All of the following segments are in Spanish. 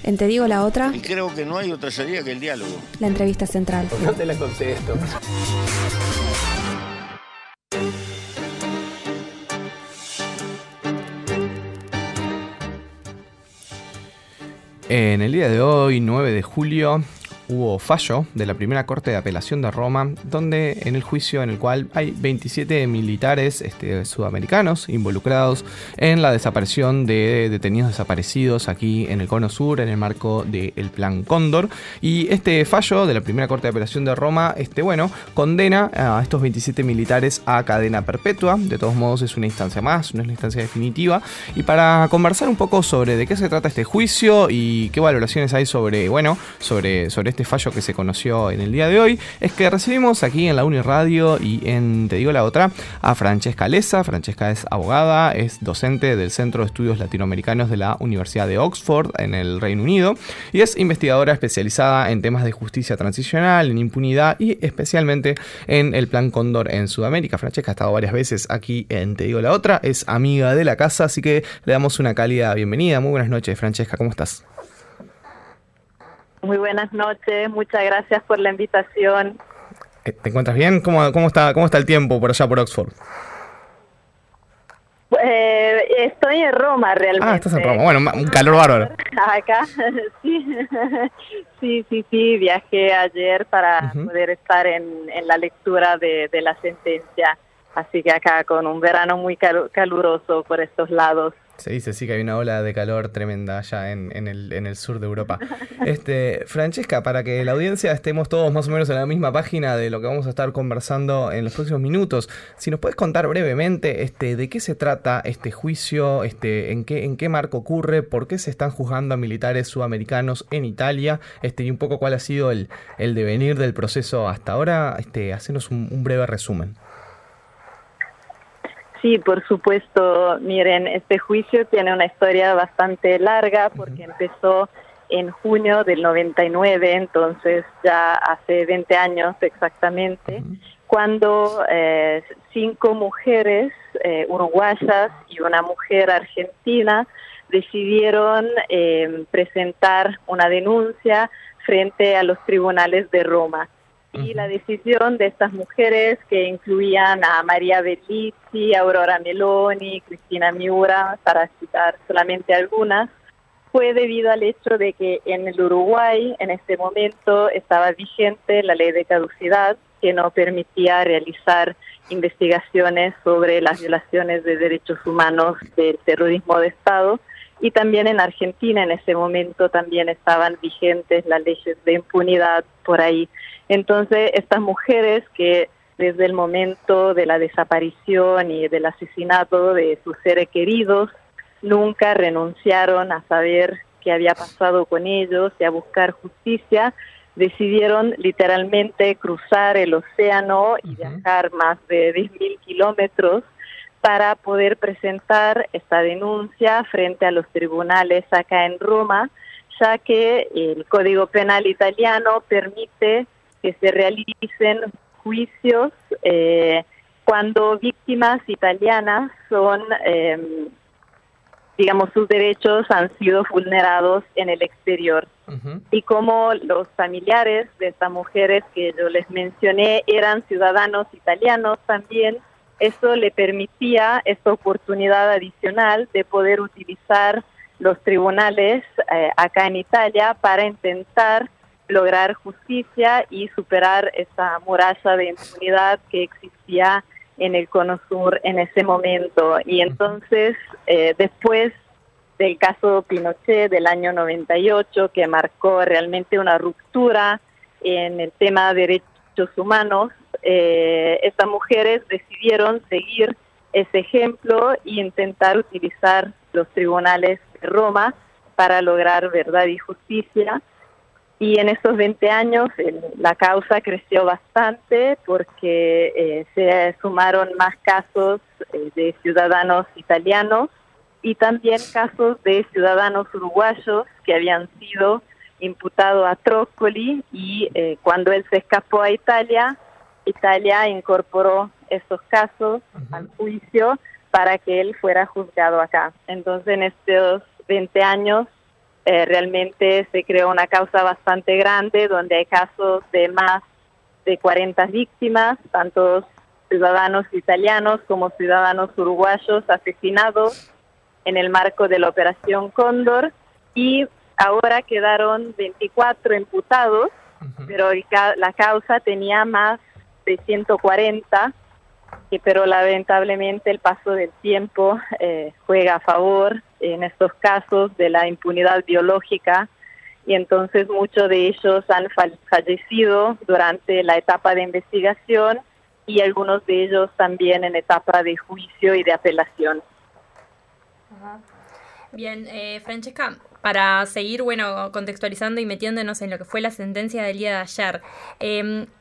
En Te digo la otra, Y creo que no hay otra salida que el diálogo. la entrevista central. No te la contesto. En el día de hoy, 9 de julio, hubo fallo de la primera Corte de Apelación de Roma, donde en el juicio en el cual hay 27 militares sudamericanos involucrados en la desaparición de detenidos desaparecidos aquí en el Cono Sur, en el marco del Plan Cóndor. Y este fallo de la primera Corte de Apelación de Roma, condena a estos 27 militares a cadena perpetua. De todos modos, es una instancia más, no es la instancia definitiva. Y para conversar un poco sobre de qué se trata este juicio y qué valoraciones hay sobre este fallo que se conoció en el día de hoy, es que recibimos aquí en la Uniradio y en Te digo la otra a Francesca Lessa. Francesca es abogada, es docente del Centro de Estudios Latinoamericanos de la Universidad de Oxford en el Reino Unido y es investigadora especializada en temas de justicia transicional, en impunidad y especialmente en el Plan Cóndor en Sudamérica. Francesca ha estado varias veces aquí en Te digo la otra, es amiga de la casa, así que le damos una cálida bienvenida. Muy buenas noches, Francesca, ¿cómo estás? Muy buenas noches, muchas gracias por la invitación. ¿Te encuentras bien? ¿Cómo está el tiempo por allá por Oxford? Estoy en Roma realmente. Ah, estás en Roma. Bueno, un calor bárbaro. Acá, sí, viajé ayer para poder estar en la lectura de la sentencia. Así que acá con un verano muy caluroso por estos lados. Se dice sí que hay una ola de calor tremenda allá en el sur de Europa. Francesca, para que la audiencia estemos todos más o menos en la misma página de lo que vamos a estar conversando en los próximos minutos, si nos puedes contar brevemente de qué se trata este juicio, en qué marco ocurre, por qué se están juzgando a militares sudamericanos en Italia, y un poco cuál ha sido el devenir del proceso hasta ahora, hacenos un breve resumen. Sí, por supuesto. Miren, este juicio tiene una historia bastante larga porque empezó en junio del 99, entonces ya hace 20 años exactamente, cuando 5 mujeres uruguayas y una mujer argentina decidieron presentar una denuncia frente a los tribunales de Roma. Y la decisión de estas mujeres, que incluían a María Bellizzi, Aurora Meloni, Cristina Miura, para citar solamente algunas, fue debido al hecho de que en el Uruguay en este momento estaba vigente la ley de caducidad que no permitía realizar investigaciones sobre las violaciones de derechos humanos del terrorismo de Estado. Y también en Argentina en ese momento también estaban vigentes las leyes de impunidad por ahí. Entonces, estas mujeres que desde el momento de la desaparición y del asesinato de sus seres queridos nunca renunciaron a saber qué había pasado con ellos y a buscar justicia, decidieron literalmente cruzar el océano y viajar más de 10.000 kilómetros para poder presentar esta denuncia frente a los tribunales acá en Roma, ya que el Código Penal italiano permite que se realicen juicios cuando víctimas italianas son, sus derechos han sido vulnerados en el exterior. Y como los familiares de estas mujeres que yo les mencioné eran ciudadanos italianos también, eso le permitía esta oportunidad adicional de poder utilizar los tribunales acá en Italia para intentar lograr justicia y superar esa muralla de impunidad que existía en el Cono Sur en ese momento. Y entonces, después del caso Pinochet del año 98, que marcó realmente una ruptura en el tema de derechos humanos, estas mujeres decidieron seguir ese ejemplo e intentar utilizar los tribunales de Roma para lograr verdad y justicia. Y en estos 20 años la causa creció bastante porque se sumaron más casos de ciudadanos italianos y también casos de ciudadanos uruguayos que habían sido imputados a Trócoli y cuando él se escapó a Italia, Italia incorporó esos casos al juicio para que él fuera juzgado acá. Entonces en estos 20 años realmente se creó una causa bastante grande donde hay casos de más de 40 víctimas, tanto ciudadanos italianos como ciudadanos uruguayos asesinados en el marco de la Operación Cóndor, y ahora quedaron 24 imputados, pero la causa tenía más de 140, pero lamentablemente el paso del tiempo juega a favor en estos casos de la impunidad biológica, y entonces muchos de ellos han fallecido durante la etapa de investigación y algunos de ellos también en etapa de juicio y de apelación. Ajá. Bien, Francesca, para seguir, contextualizando y metiéndonos en lo que fue la sentencia del día de ayer,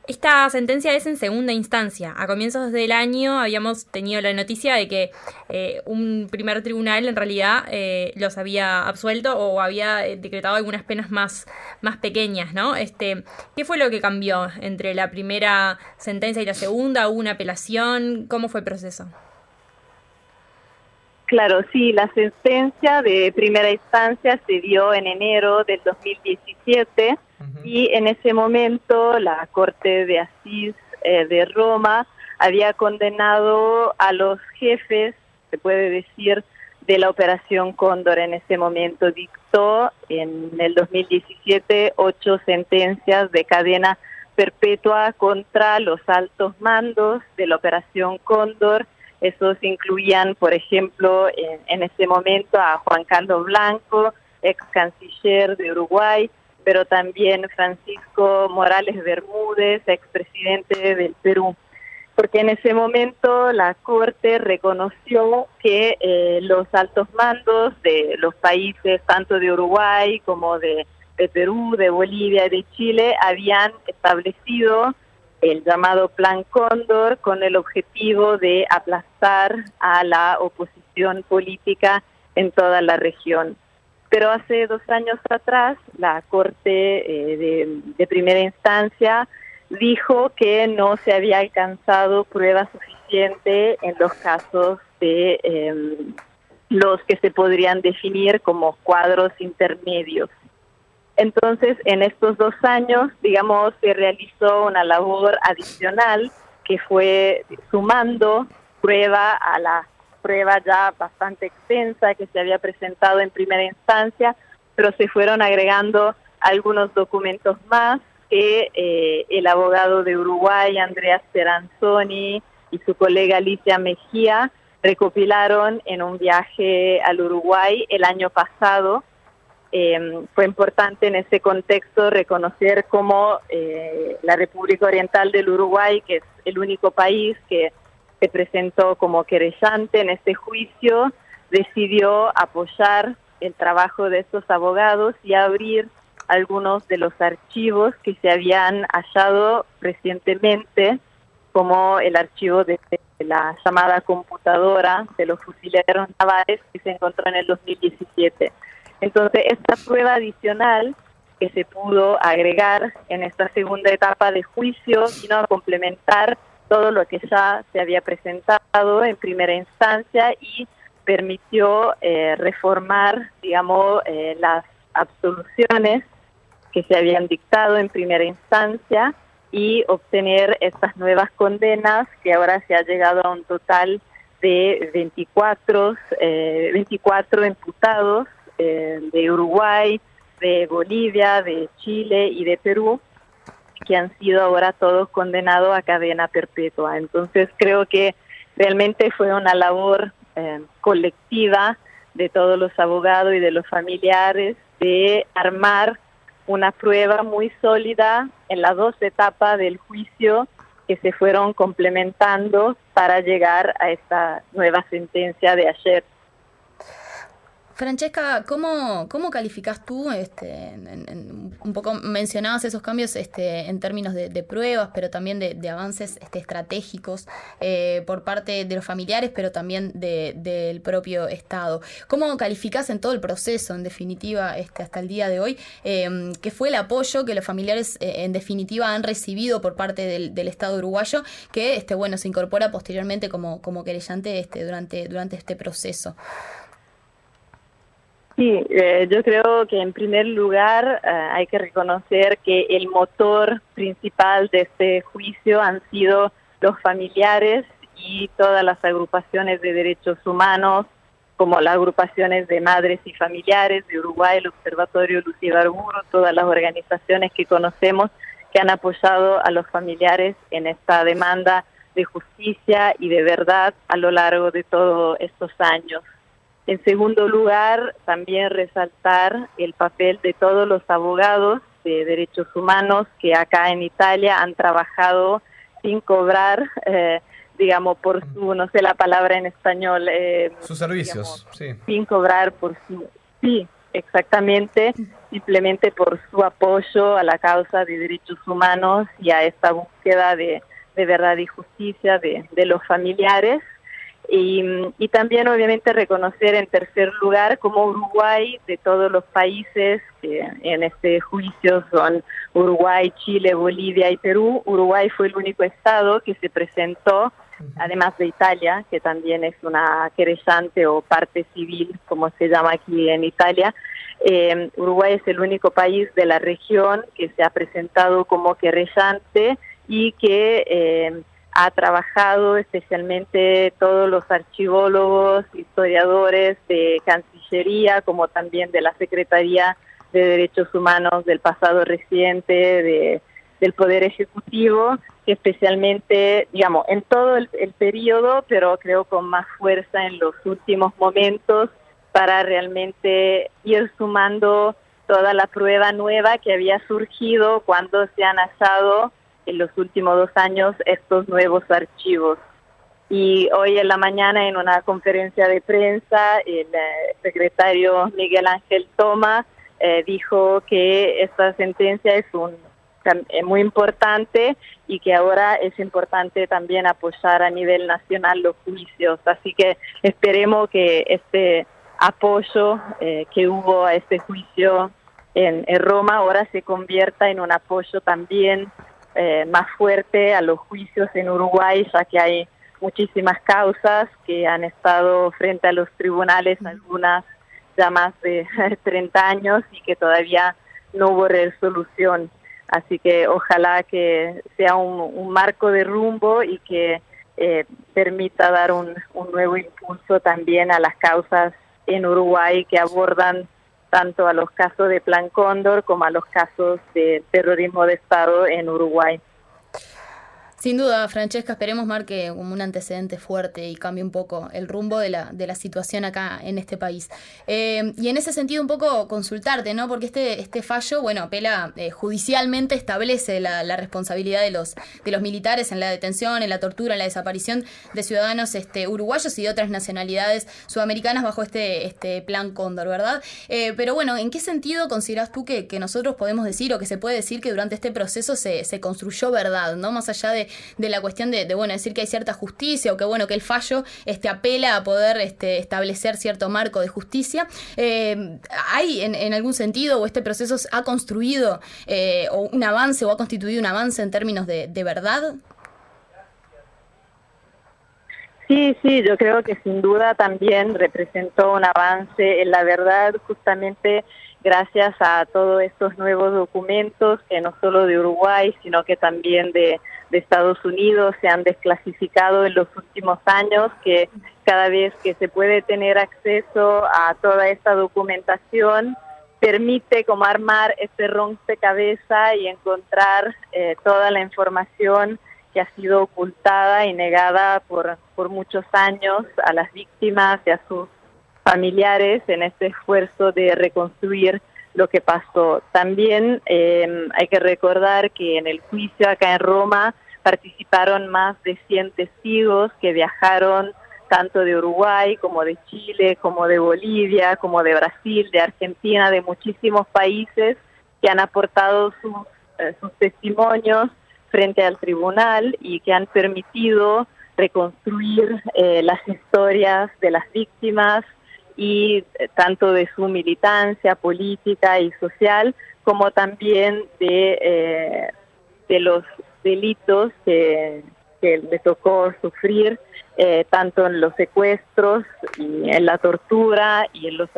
esta sentencia es en segunda instancia. A comienzos del año habíamos tenido la noticia de que un primer tribunal en realidad los había absuelto o había decretado algunas penas más pequeñas, ¿no? ¿Qué fue lo que cambió entre la primera sentencia y la segunda? ¿Hubo una apelación? ¿Cómo fue el proceso? Claro, sí, la sentencia de primera instancia se dio en enero del 2017 y en ese momento la Corte de Asís de Roma había condenado a los jefes, se puede decir, de la Operación Cóndor. En ese momento dictó en el 2017 8 sentencias de cadena perpetua contra los altos mandos de la Operación Cóndor. Esos incluían, por ejemplo, en ese momento a Juan Carlos Blanco, ex canciller de Uruguay, pero también Francisco Morales Bermúdez, expresidente del Perú. Porque en ese momento la Corte reconoció que los altos mandos de los países, tanto de Uruguay como de Perú, de Bolivia y de Chile, habían establecido el llamado Plan Cóndor con el objetivo de aplastar a la oposición política en toda la región. Pero hace 2 años atrás, la Corte de primera instancia dijo que no se había alcanzado prueba suficiente en los casos de los que se podrían definir como cuadros intermedios. Entonces, en estos 2 años, digamos, se realizó una labor adicional que fue sumando prueba a la prueba ya bastante extensa que se había presentado en primera instancia, pero se fueron agregando algunos documentos más que el abogado de Uruguay, Andrea Speranzoni, y su colega Alicia Mejía recopilaron en un viaje al Uruguay el año pasado. Fue importante en ese contexto reconocer cómo la República Oriental del Uruguay, que es el único país que se presentó como querellante en este juicio, decidió apoyar el trabajo de estos abogados y abrir algunos de los archivos que se habían hallado recientemente, como el archivo de la llamada computadora de los fusileros navales que se encontró en el 2017. Entonces, esta prueba adicional que se pudo agregar en esta segunda etapa de juicio vino a complementar todo lo que ya se había presentado en primera instancia y permitió reformar, digamos, las absoluciones que se habían dictado en primera instancia y obtener estas nuevas condenas, que ahora se ha llegado a un total de 24 imputados de Uruguay, de Bolivia, de Chile y de Perú, que han sido ahora todos condenados a cadena perpetua. Entonces creo que realmente fue una labor colectiva de todos los abogados y de los familiares de armar una prueba muy sólida en las 2 etapas del juicio que se fueron complementando para llegar a esta nueva sentencia de ayer. Francesca, ¿cómo calificás tú? Un poco mencionabas esos cambios en términos de pruebas, pero también de avances estratégicos por parte de los familiares, pero también del propio Estado. ¿Cómo calificás en todo el proceso, en definitiva, hasta el día de hoy, qué fue el apoyo que los familiares, en definitiva, han recibido por parte del Estado uruguayo, que se incorpora posteriormente como querellante durante este proceso? Sí, yo creo que en primer lugar hay que reconocer que el motor principal de este juicio han sido los familiares y todas las agrupaciones de derechos humanos, como las agrupaciones de madres y familiares de Uruguay, el Observatorio Luz Ibarburu, todas las organizaciones que conocemos que han apoyado a los familiares en esta demanda de justicia y de verdad a lo largo de todos estos años. En segundo lugar, también resaltar el papel de todos los abogados de derechos humanos que acá en Italia han trabajado sin cobrar, digamos, por su, no sé la palabra en español. Sus servicios, digamos, sí. Sin cobrar por su... Sí, exactamente, simplemente por su apoyo a la causa de derechos humanos y a esta búsqueda de verdad y justicia de los familiares. Y también obviamente reconocer en tercer lugar como Uruguay, de todos los países que en este juicio son Uruguay, Chile, Bolivia y Perú, Uruguay fue el único estado que se presentó, además de Italia, que también es una querellante o parte civil, como se llama aquí en Italia. Uruguay es el único país de la región que se ha presentado como querellante y que ha trabajado especialmente todos los archivólogos, historiadores de Cancillería, como también de la Secretaría de Derechos Humanos del pasado reciente, del Poder Ejecutivo, que especialmente, digamos, en todo el periodo, pero creo con más fuerza en los últimos momentos, para realmente ir sumando toda la prueba nueva que había surgido cuando se han hallado en los últimos 2 años estos nuevos archivos. Y hoy en la mañana en una conferencia de prensa el secretario Miguel Ángel Toma dijo que esta sentencia es muy importante y que ahora es importante también apoyar a nivel nacional los juicios. Así que esperemos que este apoyo que hubo a este juicio en Roma ahora se convierta en un apoyo también más fuerte a los juicios en Uruguay, ya que hay muchísimas causas que han estado frente a los tribunales, algunas ya más de 30 años y que todavía no hubo resolución. Así que ojalá que sea un marco de rumbo y que permita dar un nuevo impulso también a las causas en Uruguay que abordan tanto a los casos de Plan Cóndor como a los casos de terrorismo de Estado en Uruguay. Sin duda, Francesca, esperemos marque como un antecedente fuerte y cambie un poco el rumbo de la situación acá en este país. Y en ese sentido un poco consultarte, ¿no? Porque este fallo, bueno, apela judicialmente, establece la responsabilidad de los militares en la detención, en la tortura, en la desaparición de ciudadanos uruguayos y de otras nacionalidades sudamericanas bajo este Plan Cóndor, ¿verdad? Pero bueno, ¿en qué sentido considerás tú que nosotros podemos decir o que se puede decir que durante este proceso se construyó verdad, ¿no? Más allá de la cuestión de bueno, decir que hay cierta justicia o que bueno, que el fallo apela a poder establecer cierto marco de justicia. ¿Hay en algún sentido o este proceso ha construido o un avance o ha constituido un avance en términos de verdad? Sí, yo creo que sin duda también representó un avance en la verdad, justamente gracias a todos estos nuevos documentos que no solo de Uruguay, sino que también de Estados Unidos se han desclasificado en los últimos años, que cada vez que se puede tener acceso a toda esta documentación, permite como armar este rompecabezas y encontrar toda la información que ha sido ocultada y negada por muchos años a las víctimas y a sus familiares en este esfuerzo de reconstruir lo que pasó. También hay que recordar que en el juicio acá en Roma participaron más de 100 testigos que viajaron tanto de Uruguay como de Chile, como de Bolivia, como de Brasil, de Argentina, de muchísimos países que han aportado sus testimonios frente al tribunal y que han permitido reconstruir las historias de las víctimas y tanto de su militancia política y social como también de los delitos que que le tocó sufrir, tanto en los secuestros y en la tortura y en los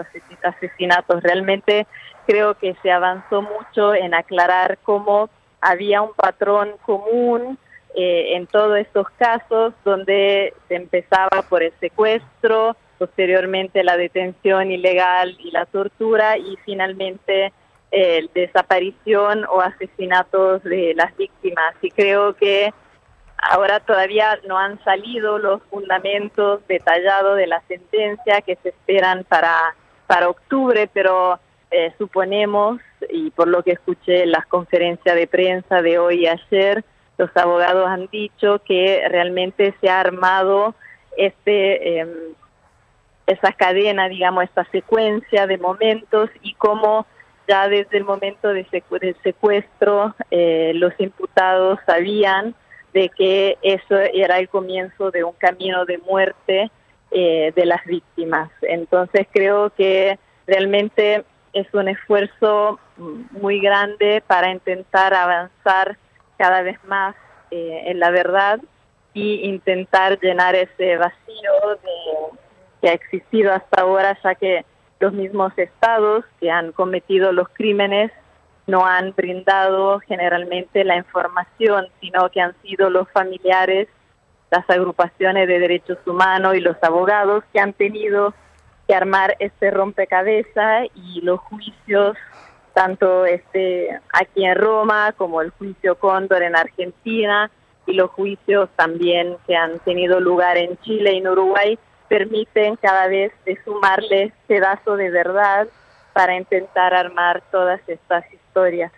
asesinatos. Realmente creo que se avanzó mucho en aclarar cómo había un patrón común en todos estos casos, donde se empezaba por el secuestro, posteriormente la detención ilegal y la tortura, y finalmente desaparición o asesinatos de las víctimas. Y creo que ahora todavía no han salido los fundamentos detallados de la sentencia que se esperan para octubre, pero suponemos, y por lo que escuché en las conferencias de prensa de hoy y ayer, los abogados han dicho que realmente se ha armado esa cadena, digamos, esta secuencia de momentos, y cómo ya desde el momento del secuestro los imputados sabían de que eso era el comienzo de un camino de muerte de las víctimas. Entonces creo que realmente es un esfuerzo muy grande para intentar avanzar cada vez más en la verdad y intentar llenar ese vacío que ha existido hasta ahora, ya que los mismos estados que han cometido los crímenes no han brindado generalmente la información, sino que han sido los familiares, las agrupaciones de derechos humanos y los abogados que han tenido que armar este rompecabezas, y los juicios, tanto aquí en Roma como el juicio Cóndor en Argentina, y los juicios también que han tenido lugar en Chile y en Uruguay, permiten cada vez de sumarles pedazos de verdad para intentar armar todas estas historias.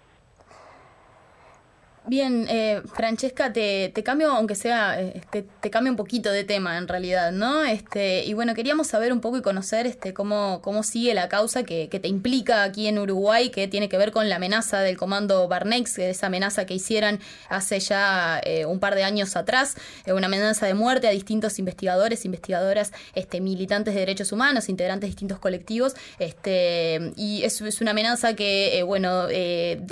Bien, Francesca, te cambio, aunque sea, te cambio un poquito de tema en realidad, ¿no? Y bueno, queríamos saber un poco y conocer cómo sigue la causa que te implica aquí en Uruguay, que tiene que ver con la amenaza del comando Barnex, esa amenaza que hicieron hace ya un par de años atrás, una amenaza de muerte a distintos investigadores, investigadoras, militantes de derechos humanos, integrantes de distintos colectivos, y es una amenaza que,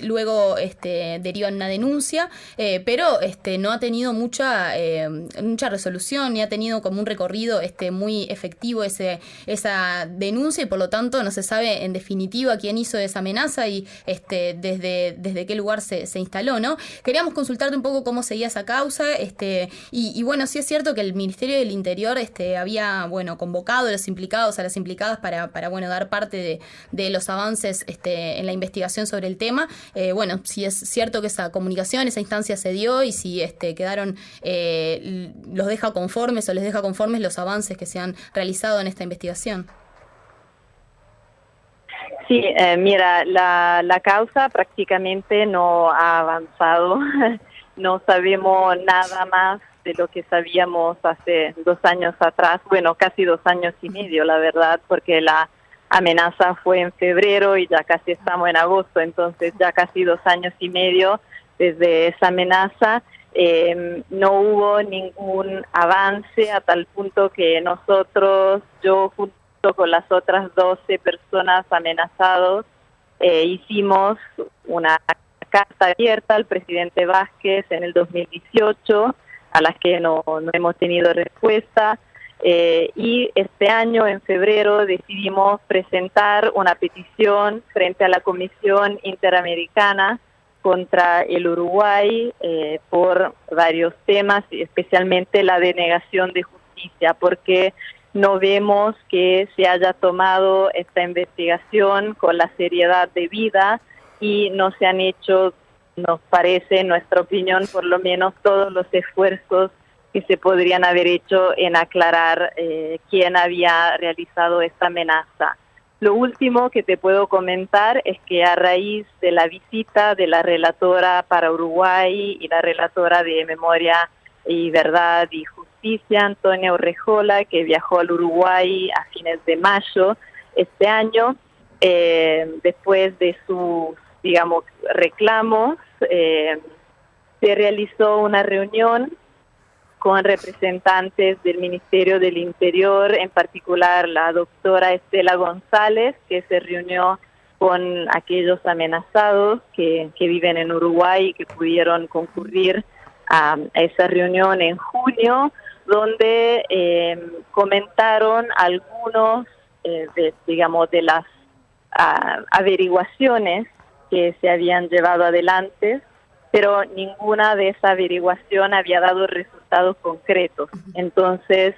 luego deriva en una denuncia, pero no ha tenido mucha resolución, ni ha tenido como un recorrido muy efectivo esa denuncia, y por lo tanto no se sabe en definitiva quién hizo esa amenaza y desde qué lugar se instaló, ¿no? Queríamos consultarte un poco cómo seguía esa causa, y bueno, sí es cierto que el Ministerio del Interior había convocado a los implicados, a las implicadas para dar parte de los avances en la investigación sobre el tema. Sí es cierto que esa comunicación, esa instancia se dio, y si quedaron, los deja conformes o les deja conformes los avances que se han realizado en esta investigación. Sí, mira, la causa prácticamente no ha avanzado. No sabemos nada más de lo que sabíamos hace 2 años atrás, casi 2 años y medio, la verdad, porque la amenaza fue en febrero y ya casi estamos en agosto, entonces ya casi 2 años y medio desde esa amenaza. No hubo ningún avance, a tal punto que yo junto con las otras 12 personas amenazadas, hicimos una carta abierta al presidente Vázquez en el 2018, a las que no hemos tenido respuesta, y este año, en febrero, decidimos presentar una petición frente a la Comisión Interamericana contra el Uruguay por varios temas, especialmente la denegación de justicia, porque no vemos que se haya tomado esta investigación con la seriedad debida y no se han hecho, nos parece, en nuestra opinión, por lo menos todos los esfuerzos que se podrían haber hecho en aclarar quién había realizado esta amenaza. Lo último que te puedo comentar es que a raíz de la visita de la relatora para Uruguay y la relatora de Memoria y Verdad y Justicia, Antonia Urrejola, que viajó al Uruguay a fines de mayo este año, después de sus, reclamos, se realizó una reunión con representantes del Ministerio del Interior, en particular la doctora Estela González, que se reunió con aquellos amenazados que viven en Uruguay y que pudieron concurrir a esa reunión en junio, donde comentaron algunos de las averiguaciones que se habían llevado adelante, pero ninguna de esa averiguación había dado resultados concretos. Entonces,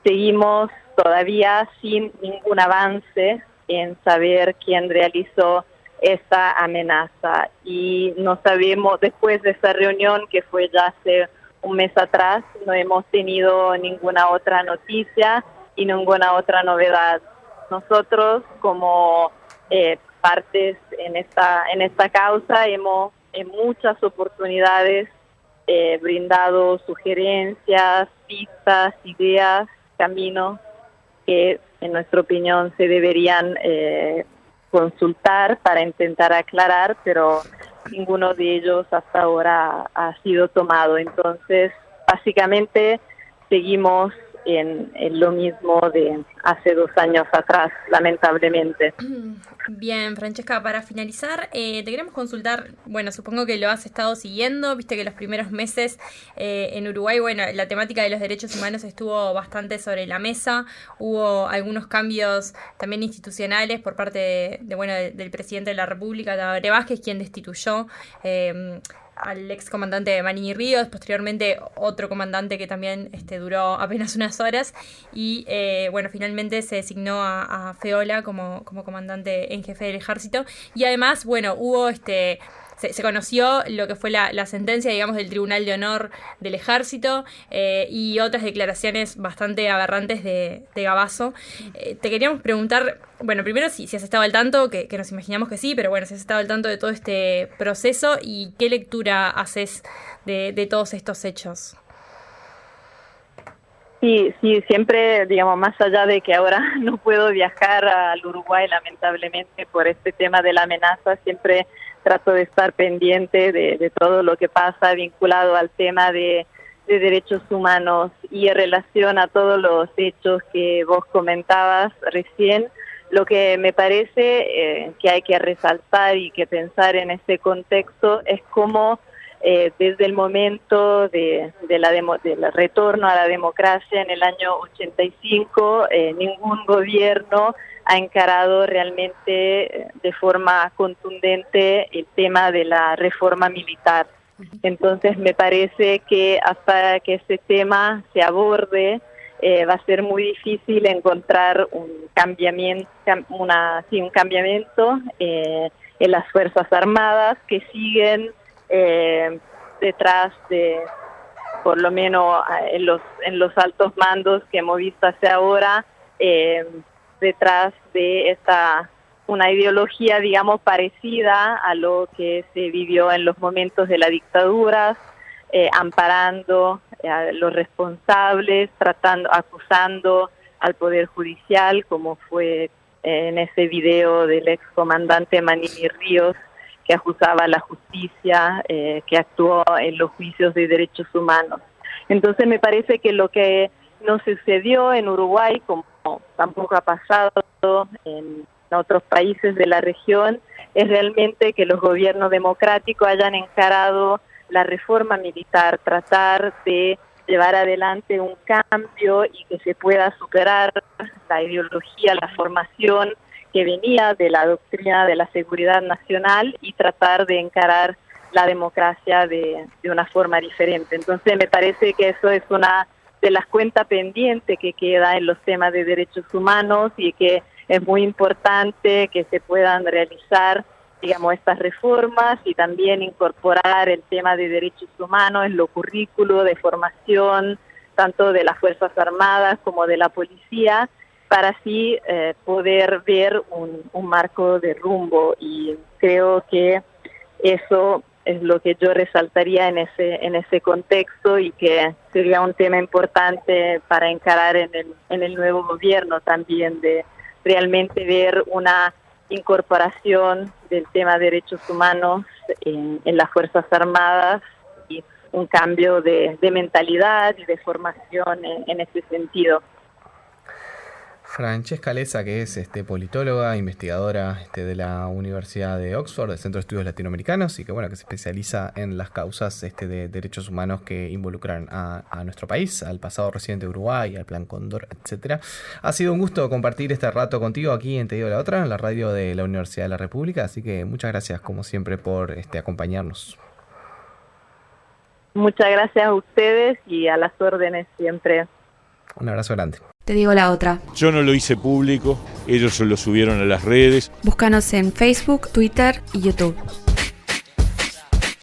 seguimos todavía sin ningún avance en saber quién realizó esta amenaza. Y no sabemos, después de esa reunión, que fue ya hace un mes atrás, no hemos tenido ninguna otra noticia y ninguna otra novedad. Nosotros, como partes en esta causa, hemos en muchas oportunidades brindado sugerencias, pistas, ideas, caminos que en nuestra opinión se deberían consultar para intentar aclarar, pero ninguno de ellos hasta ahora ha sido tomado. Entonces, básicamente seguimos en lo mismo de hace 2 años atrás, lamentablemente. Bien, Francesca, para finalizar, te queremos consultar, bueno, supongo que lo has estado siguiendo, viste que los primeros meses en Uruguay, bueno, la temática de los derechos humanos estuvo bastante sobre la mesa, hubo algunos cambios también institucionales por parte del presidente de la República, Tabaré Vázquez, quien destituyó al ex comandante Manini Ríos, posteriormente otro comandante que también duró apenas unas horas, y finalmente se designó a Feola como comandante en jefe del ejército, y además, hubo se conoció lo que fue la sentencia, digamos, del Tribunal de Honor del Ejército y otras declaraciones bastante aberrantes de Gabazo. Te queríamos preguntar, bueno, primero si has estado al tanto, que nos imaginamos que sí, pero bueno, si has estado al tanto de todo este proceso y qué lectura haces de todos estos hechos. Sí, siempre, digamos, más allá de que ahora no puedo viajar al Uruguay, lamentablemente, por este tema de la amenaza, siempre trato de estar pendiente de todo lo que pasa vinculado al tema de derechos humanos, y en relación a todos los hechos que vos comentabas recién. Lo que me parece que hay que resaltar y que pensar en este contexto es cómo desde el momento del retorno a la democracia en el año 85, ningún gobierno ha encarado realmente de forma contundente el tema de la reforma militar. Entonces me parece que hasta que ese tema se aborde, va a ser muy difícil encontrar un cambiamiento en las Fuerzas Armadas, que siguen detrás de, por lo menos en los altos mandos que hemos visto hacia ahora, detrás de una ideología, digamos, parecida a lo que se vivió en los momentos de la dictadura, amparando a los responsables, acusando al Poder Judicial, como fue en ese video del excomandante Manini Ríos, que acusaba a la justicia, que actuó en los juicios de derechos humanos. Entonces me parece que lo que no sucedió en Uruguay, como tampoco ha pasado en otros países de la región, es realmente que los gobiernos democráticos hayan encarado la reforma militar, tratar de llevar adelante un cambio y que se pueda superar la ideología, la formación que venía de la doctrina de la seguridad nacional, y tratar de encarar la democracia de una forma diferente. Entonces me parece que eso es una de las cuentas pendientes que queda en los temas de derechos humanos, y que es muy importante que se puedan realizar, digamos, estas reformas, y también incorporar el tema de derechos humanos en los currículos de formación, tanto de las Fuerzas Armadas como de la policía, para así poder ver un marco de rumbo. Y creo que eso es lo que yo resaltaría en ese contexto, y que sería un tema importante para encarar en el nuevo gobierno también, de realmente ver una incorporación del tema de derechos humanos en las Fuerzas Armadas, y un cambio de mentalidad y de formación en ese sentido. Francesca Leza, que es politóloga, investigadora de la Universidad de Oxford, del Centro de Estudios Latinoamericanos, y que bueno, que se especializa en las causas de derechos humanos que involucran a nuestro país, al pasado reciente de Uruguay, al Plan Cóndor, etcétera. Ha sido un gusto compartir este rato contigo aquí en Te Digo la Otra, en la radio de la Universidad de la República, así que muchas gracias como siempre por acompañarnos. Muchas gracias a ustedes y a las órdenes siempre. Un abrazo grande. Te digo la otra. Yo no lo hice público, ellos se lo subieron a las redes. Búscanos en Facebook, Twitter y YouTube.